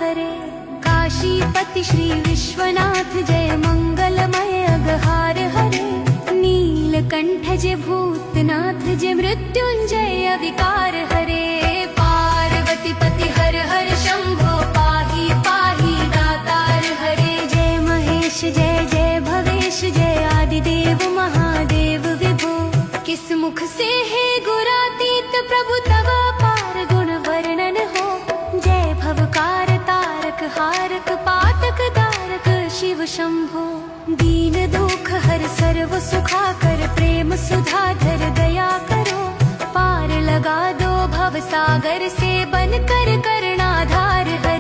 हरे। काशीपति श्री विश्वनाथ जय मंगलमय अगहार हरे। नीलकंठ जय भूतनाथ जय मृत्युंजय विकार हरे। पार्वती पति हर हर शंभो पाहि पाहि दातार हरे। जय महेश जय जय भवेश जय आदिदेव महादेव विभो। किस मुख से है गुरातीत प्रभु तव अपार गुण वर्णन हो। जय भवकार तारक हारक पातक दारक शिव शंभो। दीन दुख हर सर्व सुखाकर प्रेम सुधाधर दया करो। पार लगा दो भव सागर से बनकर करणाधार हरे।